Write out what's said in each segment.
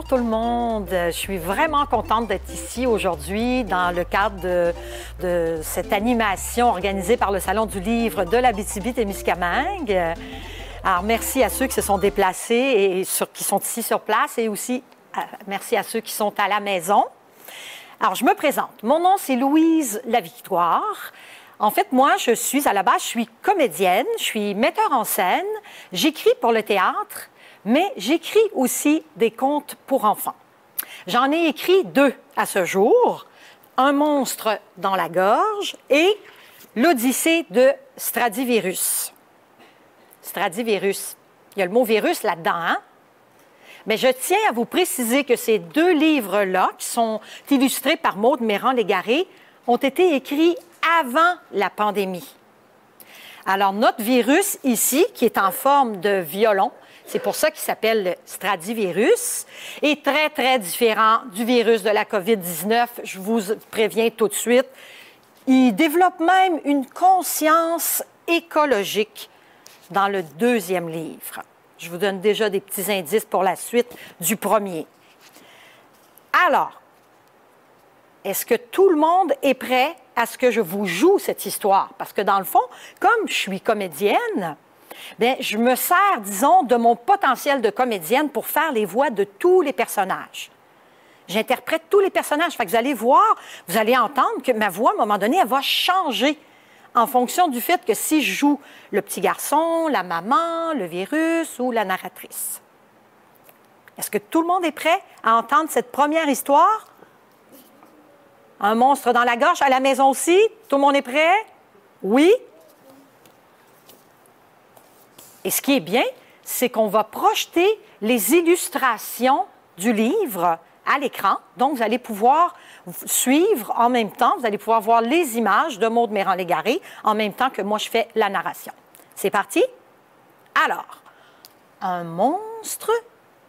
tout le monde. Je suis vraiment contente d'être ici aujourd'hui dans le cadre de cette animation organisée par le Salon du livre de l'Abitibi-Témiscamingue. Alors, merci à ceux qui se sont déplacés et qui sont ici sur place et aussi merci à ceux qui sont à la maison. Alors, je me présente. Mon nom, c'est Louise Lavictoire. En fait, moi, à la base, je suis comédienne, je suis metteur en scène, j'écris pour le théâtre, mais j'écris aussi des contes pour enfants. J'en ai écrit 2 à ce jour, Un monstre dans la gorge et L'Odyssée de Stradivarius. Stradivarius. Il y a le mot virus là-dedans, hein? Mais je tiens à vous préciser que ces 2 livres-là, qui sont illustrés par Maude Méran-Légaré, ont été écrits avant la pandémie. Alors, notre virus ici, qui est en forme de violon, c'est pour ça qu'il s'appelle Stradivarius, est très, très différent du virus de la COVID-19. Je vous préviens tout de suite. Il développe même une conscience écologique dans le 2e livre. Je vous donne déjà des petits indices pour la suite du premier. Alors, est-ce que tout le monde est prêt à ce que je vous joue cette histoire? Parce que dans le fond, comme je suis comédienne, bien, je me sers, disons, de mon potentiel de comédienne pour faire les voix de tous les personnages. J'interprète tous les personnages. Fait que vous allez voir, vous allez entendre que ma voix, à un moment donné, elle va changer en fonction du fait que si je joue le petit garçon, la maman, le virus ou la narratrice. Est-ce que tout le monde est prêt à entendre cette première histoire? Un monstre dans la gorge, à la maison aussi? Tout le monde est prêt? Oui? Et ce qui est bien, c'est qu'on va projeter les illustrations du livre à l'écran. Donc, vous allez pouvoir suivre en même temps, vous allez pouvoir voir les images de Maude Méran-Légaré en même temps que moi, je fais la narration. C'est parti? Alors, un monstre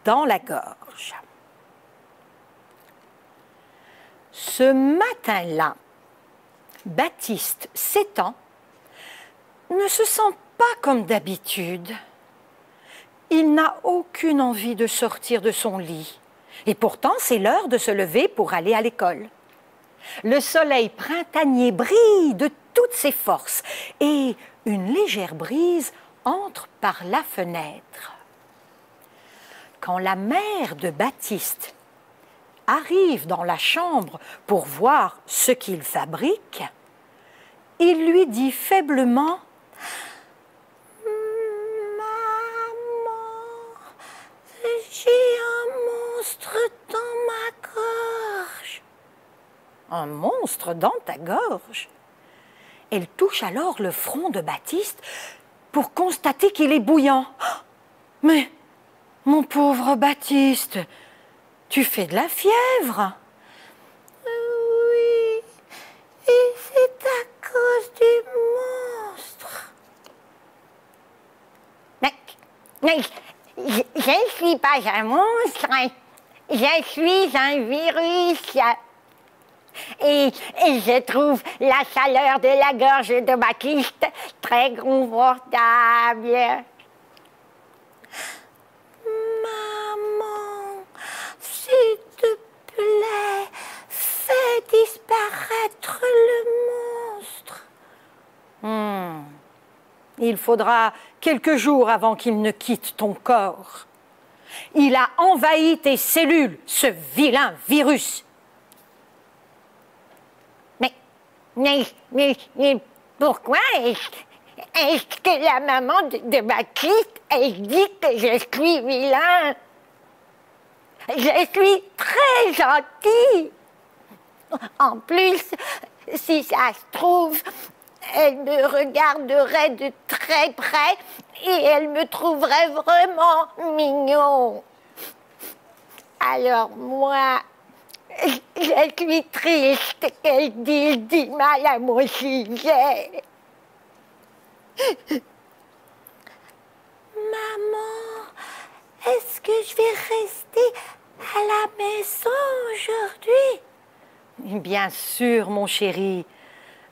dans la gorge. Ce matin-là, Baptiste, 7 ans, ne se sent pas comme d'habitude. Il n'a aucune envie de sortir de son lit. Et pourtant, c'est l'heure de se lever pour aller à l'école. Le soleil printanier brille de toutes ses forces et une légère brise entre par la fenêtre. Quand la mère de Baptiste arrive dans la chambre pour voir ce qu'il fabrique, il lui dit faiblement « Maman, j'ai un monstre dans ma gorge. » Un monstre dans ta gorge? Elle touche alors le front de Baptiste pour constater qu'il est bouillant. « Mais, mon pauvre Baptiste, tu fais de la fièvre. » « Oui, et c'est à cause du monstre. » Mais je ne suis pas un monstre, je suis un virus. Et je trouve la chaleur de la gorge de Baptiste très confortable. S'il te plaît, fais disparaître le monstre. Il faudra quelques jours avant qu'il ne quitte ton corps. Il a envahi tes cellules, ce vilain virus. Mais pourquoi est-ce que la maman de Baptiste, elle dit que je suis vilain? Je suis très gentille. En plus, si ça se trouve, elle me regarderait de très près et elle me trouverait vraiment mignon. Alors moi, je suis triste qu'elle dise du mal à mon sujet. Maman, est-ce que je vais rester à la maison aujourd'hui? Bien sûr, mon chéri.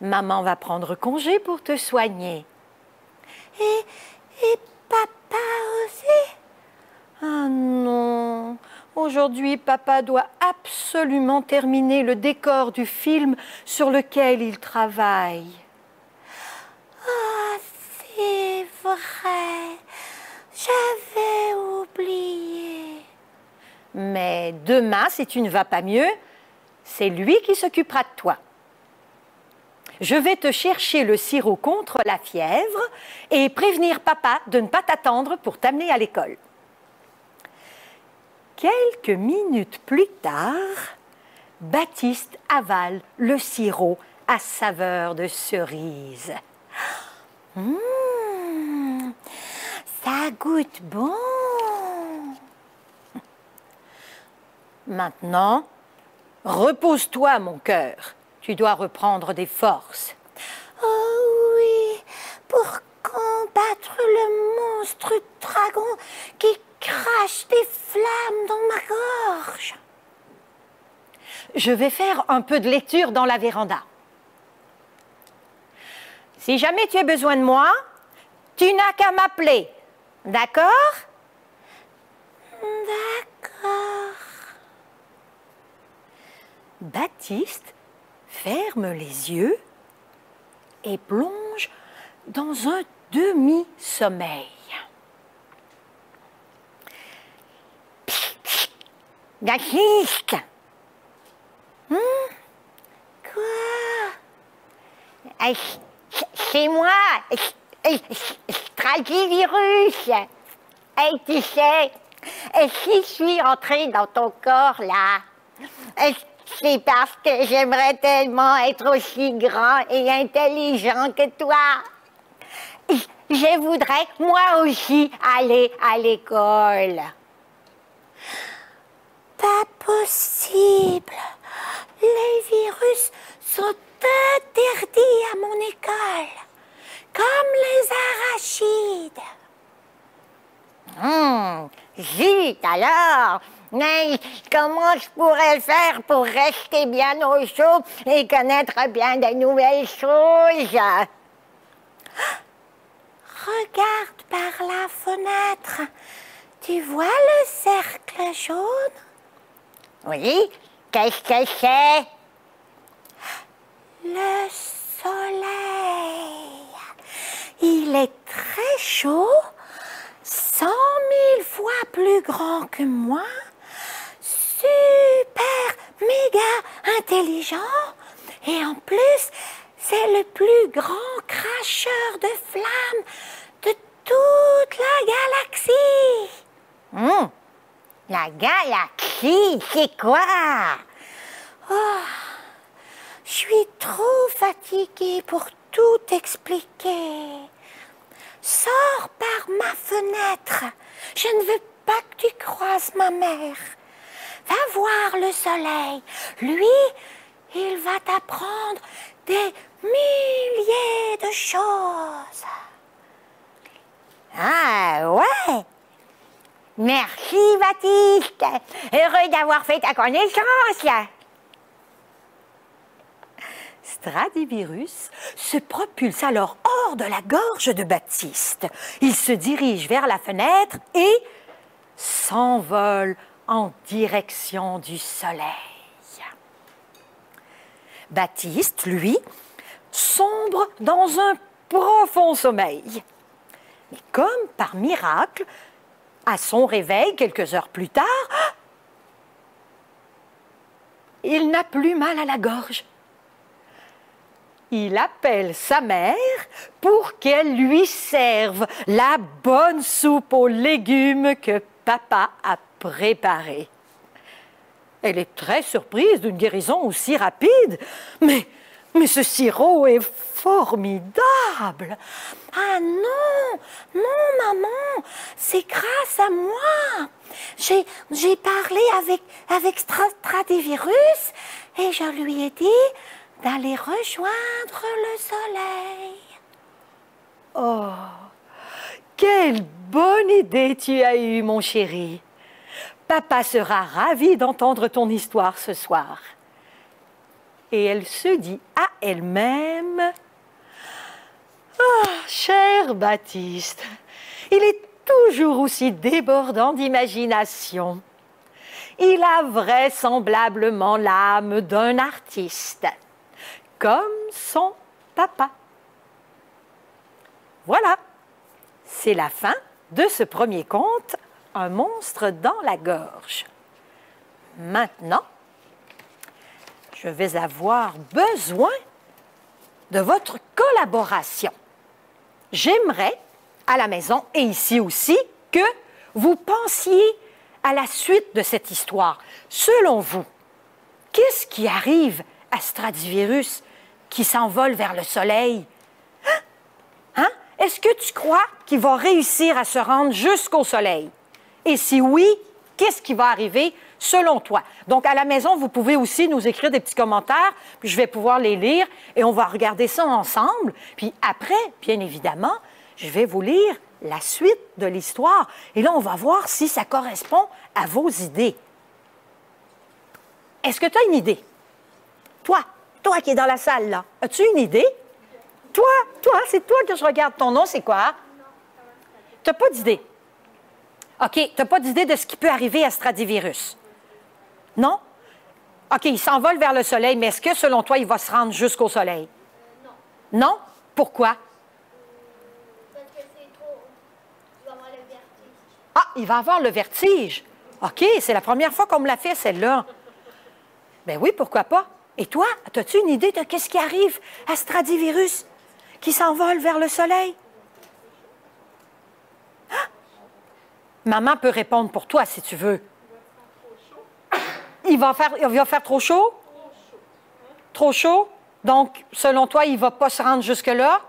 Maman va prendre congé pour te soigner. Et papa aussi? Ah non, Aujourd'hui, papa doit absolument terminer le décor du film sur lequel il travaille. Ah, c'est vrai. J'avais oublié. Mais demain, si tu ne vas pas mieux, c'est lui qui s'occupera de toi. Je vais te chercher le sirop contre la fièvre et prévenir papa de ne pas t'attendre pour t'amener à l'école. Quelques minutes plus tard, Baptiste avale le sirop à saveur de cerise. Ça goûte bon. Maintenant, repose-toi, mon cœur. Tu dois reprendre des forces. Oh oui, pour combattre le monstre dragon qui crache des flammes dans ma gorge. Je vais faire un peu de lecture dans la véranda. Si jamais tu as besoin de moi, tu n'as qu'à m'appeler. D'accord? D'accord. Baptiste ferme les yeux et plonge dans un demi-sommeil. Baptiste! Quoi? C'est moi, Stradivirus. Hey, tu sais, si je suis entrée dans ton corps, là, c'est parce que j'aimerais tellement être aussi grand et intelligent que toi. Je voudrais, moi aussi, aller à l'école. Pas possible. Les virus sont interdits à mon école, comme les arachides. Zut alors! Mais comment je pourrais faire pour rester bien au chaud et connaître bien de nouvelles choses? Regarde par la fenêtre. Tu vois le cercle jaune? Oui, qu'est-ce que c'est? Le soleil. Il est très chaud, 100 000 fois plus grand que moi, super méga intelligent, et en plus, c'est le plus grand cracheur de flammes de toute la galaxie. La galaxie, c'est quoi? Je suis trop fatiguée pour tout expliquer. Sors par ma fenêtre. Je ne veux pas que tu croises ma mère. Va voir le soleil. Lui, il va t'apprendre des milliers de choses. Ah ouais! Merci Baptiste! Heureux d'avoir fait ta connaissance! Stradivirus se propulse alors hors de la gorge de Baptiste. Il se dirige vers la fenêtre et s'envole en direction du soleil. Baptiste, lui, sombre dans un profond sommeil. Mais comme par miracle, à son réveil, quelques heures plus tard, il n'a plus mal à la gorge. Il appelle sa mère pour qu'elle lui serve la bonne soupe aux légumes que papa a préparée. Elle est très surprise d'une guérison aussi rapide, mais ce sirop est formidable. Ah non, non maman, c'est grâce à moi. J'ai parlé avec Stradivirus et je lui ai dit d'aller rejoindre le soleil. Oh, quelle bonne idée tu as eue, mon chéri. Papa sera ravi d'entendre ton histoire ce soir. Et elle se dit à elle-même: ah, cher Baptiste, il est toujours aussi débordant d'imagination. Il a vraisemblablement l'âme d'un artiste, comme son papa. Voilà, c'est la fin de ce premier conte, Un monstre dans la gorge. Maintenant, je vais avoir besoin de votre collaboration. J'aimerais, à la maison et ici aussi, que vous pensiez à la suite de cette histoire. Selon vous, qu'est-ce qui arrive à Stradivirus qui s'envole vers le soleil? Hein? Est-ce que tu crois qu'il va réussir à se rendre jusqu'au soleil? Et si oui, qu'est-ce qui va arriver selon toi? Donc, à la maison, vous pouvez aussi nous écrire des petits commentaires, puis je vais pouvoir les lire et on va regarder ça ensemble. Puis après, bien évidemment, je vais vous lire la suite de l'histoire. Et là, on va voir si ça correspond à vos idées. Est-ce que tu as une idée? Toi qui es dans la salle, là, as-tu une idée? Toi, c'est toi que je regarde. Ton nom, c'est quoi? Tu n'as pas d'idée. OK, tu n'as pas d'idée de ce qui peut arriver à Stradivirus? Non? OK, il s'envole vers le soleil, mais est-ce que, selon toi, il va se rendre jusqu'au soleil? Non. Non? Pourquoi? Parce que c'est trop... Il va avoir le vertige. Ah, il va avoir le vertige. OK, c'est la première fois qu'on me l'a fait, celle-là. Ben oui, pourquoi pas? Et toi, as-tu une idée de qu'est-ce qui arrive à Stradivirus qui s'envole vers le soleil? Ah! Maman peut répondre pour toi, si tu veux. Il va faire trop chaud? Trop chaud? Donc, selon toi, il ne va pas se rendre jusque-là?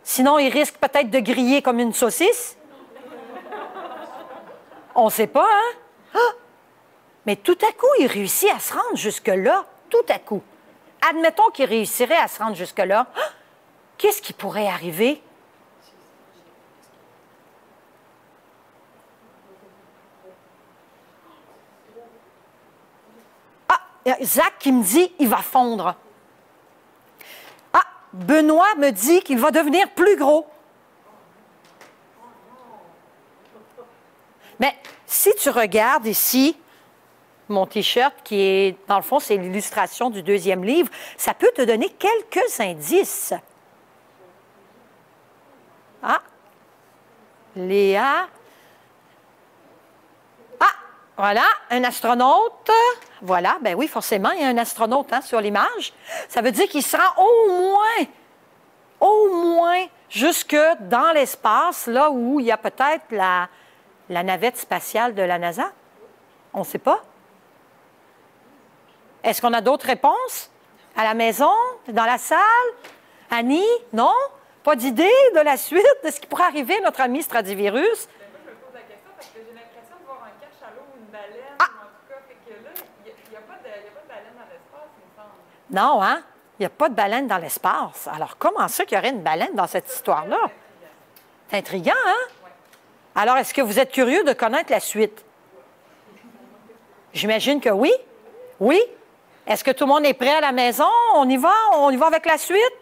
Sinon, il risque peut-être de griller comme une saucisse? On ne sait pas, hein? Ah! Mais tout à coup, il réussit à se rendre jusque-là. Tout à coup. Admettons qu'il réussirait à se rendre jusque-là. Ah! Qu'est-ce qui pourrait arriver? Zach qui me dit qu'il va fondre. Ah, Benoît me dit qu'il va devenir plus gros. Mais si tu regardes ici, mon T-shirt qui est, dans le fond, c'est l'illustration du deuxième livre, ça peut te donner quelques indices. Ah, Léa. Ah, voilà, un astronaute. Voilà, ben oui, forcément, il y a un astronaute hein, sur l'image. Ça veut dire qu'il se rend au moins, jusque dans l'espace, là où il y a peut-être la navette spatiale de la NASA. On ne sait pas. Est-ce qu'on a d'autres réponses? À la maison? Dans la salle? Annie? Non? Pas d'idée de la suite de ce qui pourrait arriver à notre ami Stradivirus? Ben, moi, je me pose la question parce que j'ai l'impression de voir un cachalot ou une baleine, ou en tout cas, fait que là, il n'y a pas de baleine dans l'espace, il me semble. Non, hein? Il n'y a pas de baleine dans l'espace. Alors, comment ça qu'il y aurait une baleine dans cette histoire-là? C'est intriguant, hein? Ouais. Alors, est-ce que vous êtes curieux de connaître la suite? J'imagine que oui. Oui? Est-ce que tout le monde est prêt à la maison? On y va? On y va avec la suite?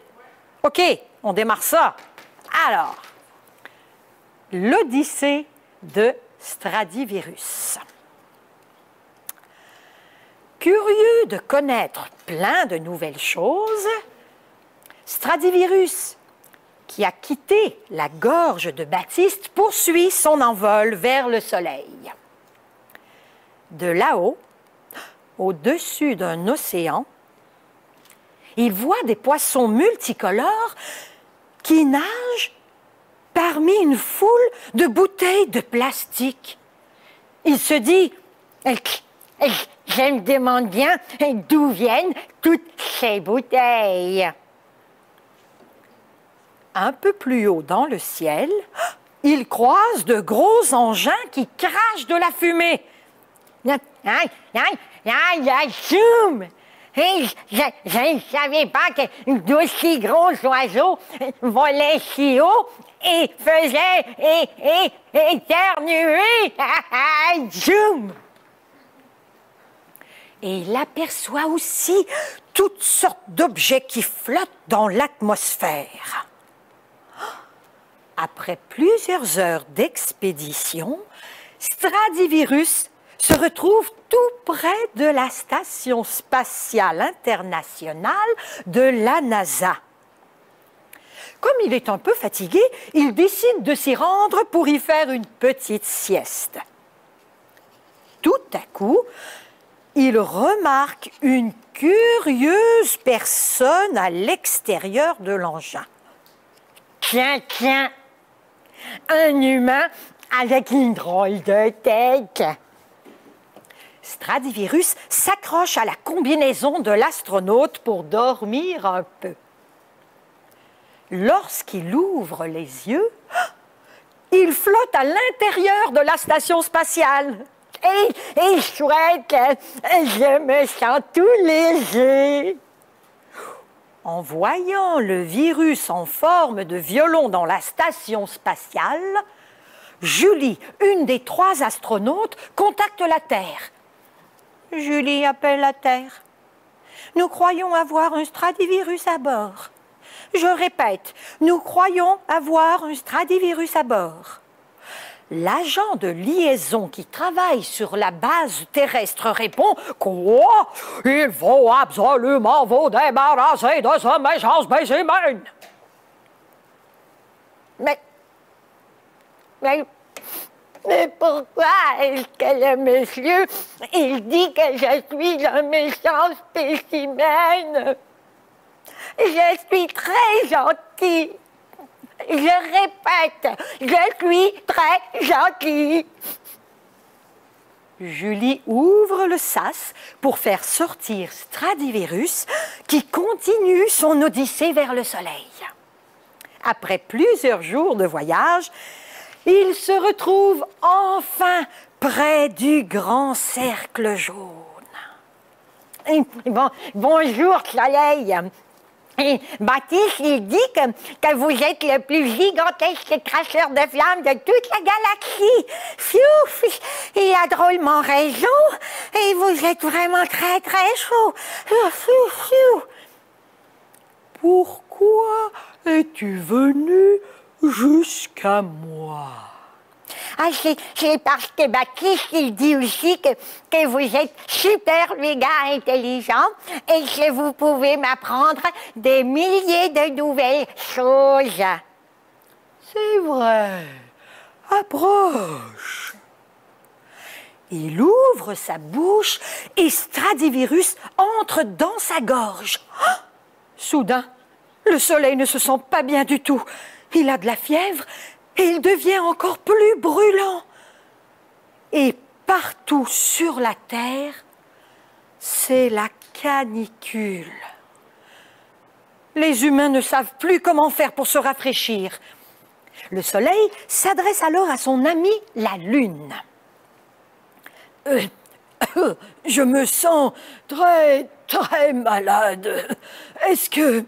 OK, on démarre ça. Alors, l'Odyssée de Stradivirus. Curieux de connaître plein de nouvelles choses, Stradivirus, qui a quitté la gorge de Baptiste, poursuit son envol vers le soleil. De là-haut, au-dessus d'un océan, il voit des poissons multicolores qui nagent parmi une foule de bouteilles de plastique. Il se dit « Je me demande bien d'où viennent toutes ces bouteilles. » Un peu plus haut dans le ciel, il croise de gros engins qui crachent de la fumée. Zoom! Je ne savais pas que d'aussi gros oiseaux volaient si haut et faisaient éternuer. Zoom! Et il aperçoit aussi toutes sortes d'objets qui flottent dans l'atmosphère. Après plusieurs heures d'expédition, Stradivirus se retrouve tout près de la Station spatiale internationale de la NASA. Comme il est un peu fatigué, il décide de s'y rendre pour y faire une petite sieste. Tout à coup, il remarque une curieuse personne à l'extérieur de l'engin. Tiens, tiens, un humain avec une drôle de tête. Stradivirus s'accroche à la combinaison de l'astronaute pour dormir un peu. Lorsqu'il ouvre les yeux, il flotte à l'intérieur de la station spatiale. Et chouette, je me sens tout léger. En voyant le virus en forme de violon dans la station spatiale, Julie, une des 3 astronautes, contacte la Terre. Julie appelle la Terre. Nous croyons avoir un stradivirus à bord. Je répète, nous croyons avoir un stradivirus à bord. L'agent de liaison qui travaille sur la base terrestre répond « Quoi? Il faut absolument vous débarrasser de ce méchant spécimen! » Mais pourquoi est-ce que le monsieur, il dit que je suis un méchant spécimen? Je suis très gentil. Je répète, je suis très gentil. Julie ouvre le sas pour faire sortir Stradivirus qui continue son odyssée vers le soleil. Après plusieurs jours de voyage, il se retrouve enfin près du grand cercle jaune. Bonjour, soleil. Baptiste, il dit que vous êtes le plus gigantesque cracheur de flammes de toute la galaxie. Fiouf, il a drôlement raison. Et vous êtes vraiment très, très chaud. Pourquoi es-tu venu jusqu'à moi? Ah, c'est parce que Baptiste, il dit aussi que vous êtes super méga intelligent et que vous pouvez m'apprendre des milliers de nouvelles choses. C'est vrai. Approche. Il ouvre sa bouche et Stradivirus entre dans sa gorge. Ah! Soudain, le soleil ne se sent pas bien du tout. Il a de la fièvre et il devient encore plus brûlant. Et partout sur la Terre, c'est la canicule. Les humains ne savent plus comment faire pour se rafraîchir. Le Soleil s'adresse alors à son ami la Lune. Je me sens très, très malade. Est-ce que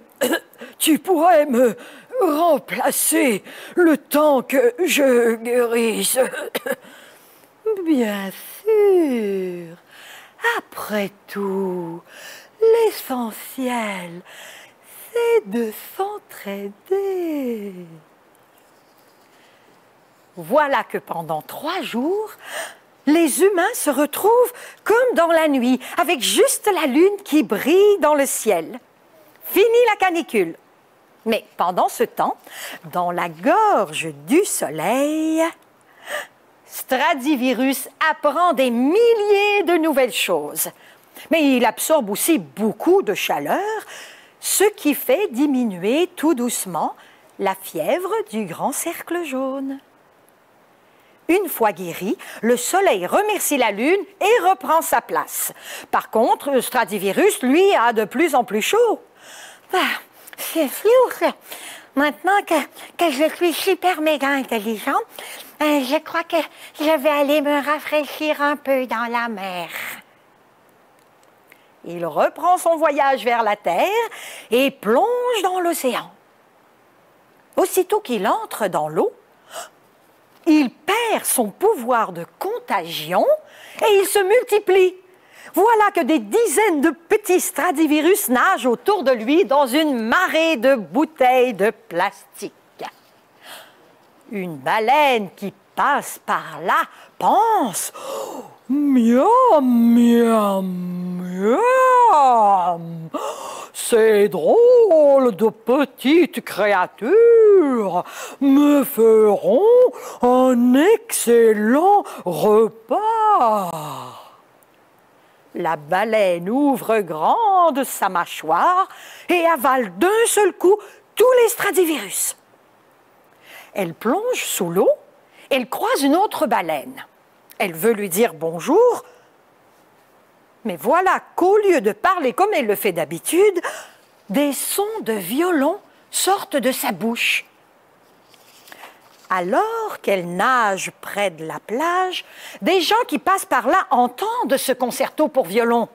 tu pourrais me remplacer le temps que je guérisse? Bien sûr. Après tout, l'essentiel, c'est de s'entraider. Voilà que pendant 3 jours, les humains se retrouvent comme dans la nuit, avec juste la lune qui brille dans le ciel. Fini la canicule. Mais pendant ce temps, dans la gorge du soleil, Stradivirus apprend des milliers de nouvelles choses. Mais il absorbe aussi beaucoup de chaleur, ce qui fait diminuer tout doucement la fièvre du grand cercle jaune. Une fois guéri, le soleil remercie la lune et reprend sa place. Par contre, Stradivirus, lui, a de plus en plus chaud. C'est sûr. Maintenant que je suis super méga intelligent, je crois que je vais aller me rafraîchir un peu dans la mer. Il reprend son voyage vers la Terre et plonge dans l'océan. Aussitôt qu'il entre dans l'eau, il perd son pouvoir de contagion et il se multiplie. Voilà que des dizaines de petits Stradivirus nagent autour de lui dans une marée de bouteilles de plastique. Une baleine qui passe par là pense « Miam, miam, miam. Ces drôles de petites créatures me feront un excellent repas. La baleine ouvre grande sa mâchoire et avale d'un seul coup tous les stradivirus. Elle plonge sous l'eau, elle croise une autre baleine. Elle veut lui dire bonjour, mais voilà qu'au lieu de parler comme elle le fait d'habitude, des sons de violon sortent de sa bouche. Alors qu'elle nage près de la plage, des gens qui passent par là entendent ce concerto pour violon.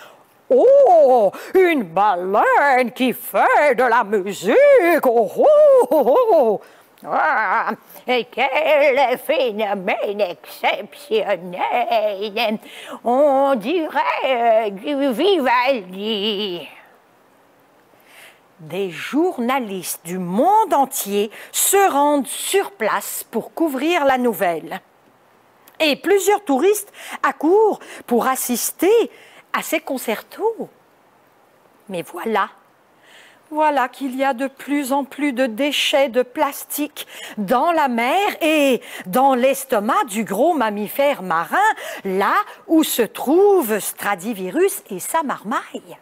« Oh, une baleine qui fait de la musique! Oh, oh, oh, oh. Ah, quel phénomène exceptionnel! On dirait du Vivaldi! » Des journalistes du monde entier se rendent sur place pour couvrir la nouvelle. Et plusieurs touristes accourent pour assister à ces concertos. Mais voilà qu'il y a de plus en plus de déchets de plastique dans la mer et dans l'estomac du gros mammifère marin, là où se trouvent Stradivirus et sa marmaille.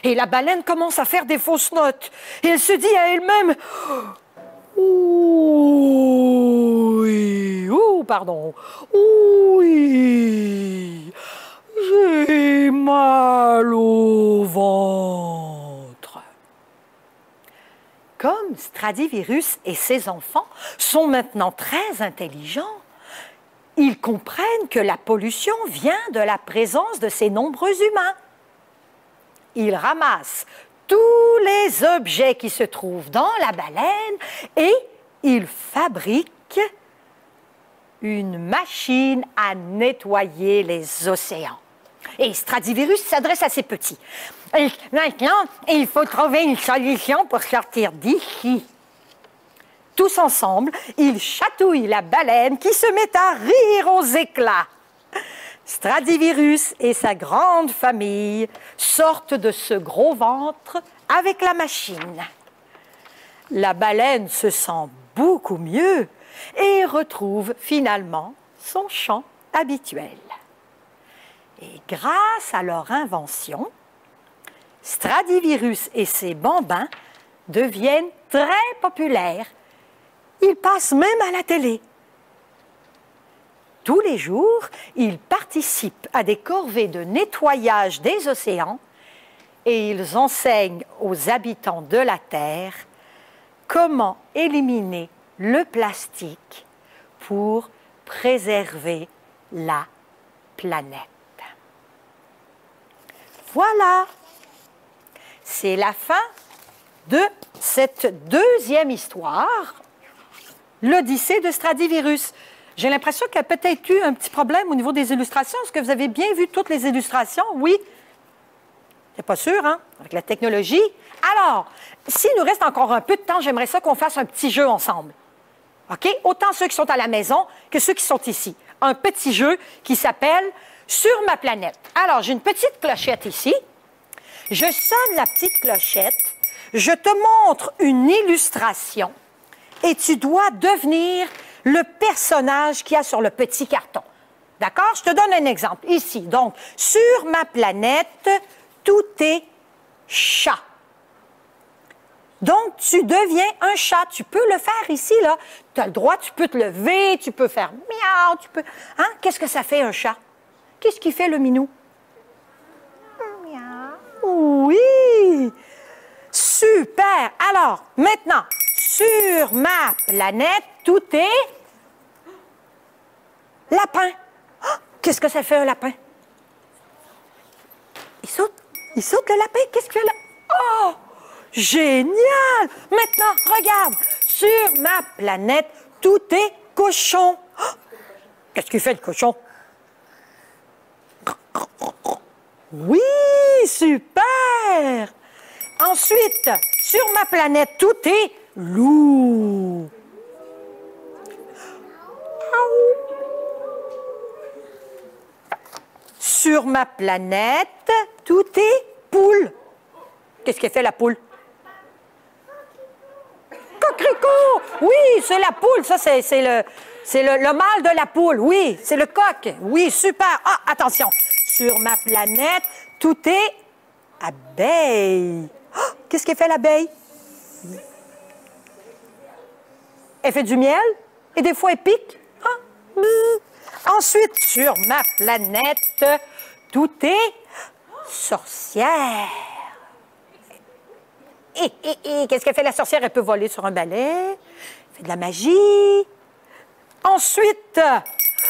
Et la baleine commence à faire des fausses notes. Et elle se dit à elle-même « Oui, oui, j'ai mal au ventre. » Comme Stradivirus et ses enfants sont maintenant très intelligents, ils comprennent que la pollution vient de la présence de ces nombreux humains. Ils ramassent tous les objets qui se trouvent dans la baleine et ils fabriquent une machine à nettoyer les océans. Et Stradivirus s'adresse à ses petits. « Maintenant, il faut trouver une solution pour sortir d'ici. » Tous ensemble, ils chatouillent la baleine qui se met à rire aux éclats. Stradivirus et sa grande famille sortent de ce gros ventre avec la machine. La baleine se sent beaucoup mieux et retrouve finalement son chant habituel. Et grâce à leur invention, Stradivirus et ses bambins deviennent très populaires. Ils passent même à la télé. Tous les jours, ils participent à des corvées de nettoyage des océans et ils enseignent aux habitants de la Terre comment éliminer le plastique pour préserver la planète. Voilà, c'est la fin de cette deuxième histoire, l'Odyssée de Stradivirus. J'ai l'impression qu'il y a peut-être eu un petit problème au niveau des illustrations. Est-ce que vous avez bien vu toutes les illustrations? Oui? C'est pas sûr, hein? Avec la technologie. Alors, s'il nous reste encore un peu de temps, j'aimerais ça qu'on fasse un petit jeu ensemble. OK? Autant ceux qui sont à la maison que ceux qui sont ici. Un petit jeu qui s'appelle « Sur ma planète ». Alors, j'ai une petite clochette ici. Je sonne la petite clochette. Je te montre une illustration et tu dois devenir le personnage qu'il y a sur le petit carton. D'accord? Je te donne un exemple. Ici, donc, sur ma planète, tout est chat. Donc, tu deviens un chat. Tu peux le faire ici, là. Tu as le droit, tu peux te lever, tu peux faire miaou, tu peux... Hein? Qu'est-ce que ça fait, un chat? Qu'est-ce qu'il fait, le minou? Miaou. Oui! Super! Alors, maintenant, sur ma planète, tout est lapin. Oh, qu'est-ce que ça fait, un lapin? Il saute le lapin. Qu'est-ce qu'il fait là? Oh! Génial! Maintenant, regarde, sur ma planète, tout est cochon. Oh! Qu'est-ce qu'il fait, le cochon? Oui, super! Ensuite, sur ma planète, tout est loup. Sur ma planète, tout est poule. Qu'est-ce qu'elle fait la poule? Coquelicot! Oui, c'est la poule. Ça, c'est le mâle de la poule. Oui, c'est le coq. Oui, super. Ah, attention. Sur ma planète, tout est abeille. Oh, qu'est-ce qu'elle fait l'abeille? Elle fait du miel et des fois elle pique. Ah, ensuite, sur ma planète, tout est sorcière. Qu'est-ce qu'elle fait la sorcière? Elle peut voler sur un balai, elle fait de la magie. Ensuite,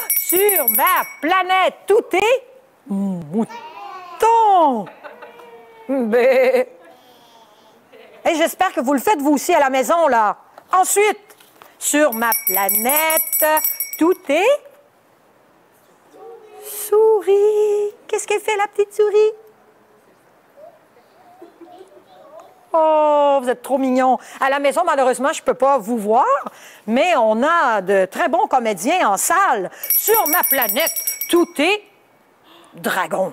sur ma planète, tout est mouton. Mais... Et j'espère que vous le faites vous aussi à la maison, là. Ensuite, sur ma planète, tout est souris. Qu'est-ce qu'elle fait, la petite souris? Oh, vous êtes trop mignons. À la maison, malheureusement, je ne peux pas vous voir, mais on a de très bons comédiens en salle. Sur ma planète, tout est dragon.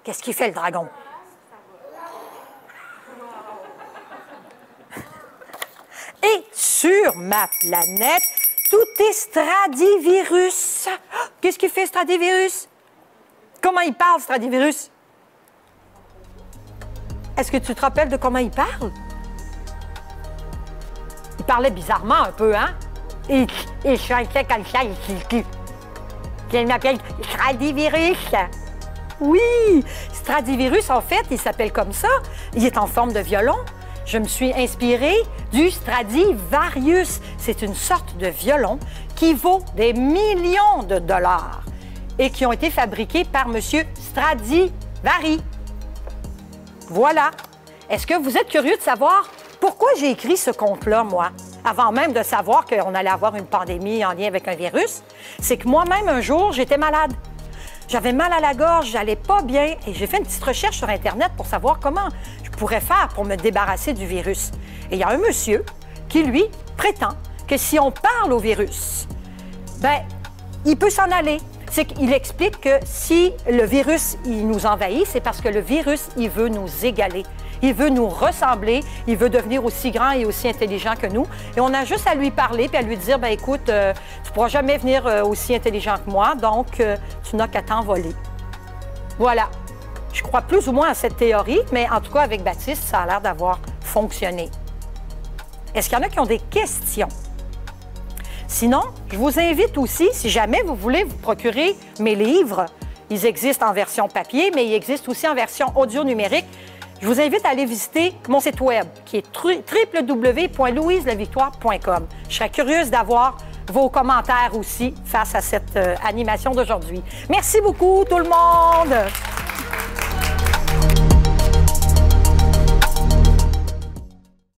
Qu'est-ce qu'il fait, le dragon? Et sur ma planète, tout est Stradivirus. Qu'est-ce qu'il fait, Stradivirus? Comment il parle, Stradivirus? Est-ce que tu te rappelles de comment il parle? Il parlait bizarrement un peu, hein? Il chantait comme ça, il m'appelle Stradivirus. Oui! Stradivirus, en fait, il s'appelle comme ça. Il est en forme de violon. Je me suis inspirée du Stradivarius. C'est une sorte de violon qui vaut des millions de dollars et qui ont été fabriqués par M. Stradivari. Voilà. Est-ce que vous êtes curieux de savoir pourquoi j'ai écrit ce conte-là, moi, avant même de savoir qu'on allait avoir une pandémie en lien avec un virus? C'est que moi-même, un jour, j'étais malade. J'avais mal à la gorge, j'allais pas bien et j'ai fait une petite recherche sur Internet pour savoir comment je pourrais faire pour me débarrasser du virus. Et il y a un monsieur qui, lui, prétend que si on parle au virus, ben, il peut s'en aller. C'est qu'il explique que si le virus, il nous envahit, c'est parce que le virus, il veut nous égaler. Il veut nous ressembler, il veut devenir aussi grand et aussi intelligent que nous. Et on a juste à lui parler puis à lui dire, ben écoute, tu ne pourras jamais venir aussi intelligent que moi, donc tu n'as qu'à t'envoler. Voilà. Je crois plus ou moins à cette théorie, mais en tout cas, avec Baptiste, ça a l'air d'avoir fonctionné. Est-ce qu'il y en a qui ont des questions? Sinon, je vous invite aussi, si jamais vous voulez vous procurer mes livres, ils existent en version papier, mais ils existent aussi en version audio numérique. Je vous invite à aller visiter mon site web qui est www.louiselevictoire.com. Je serais curieuse d'avoir vos commentaires aussi face à cette animation d'aujourd'hui. Merci beaucoup tout le monde!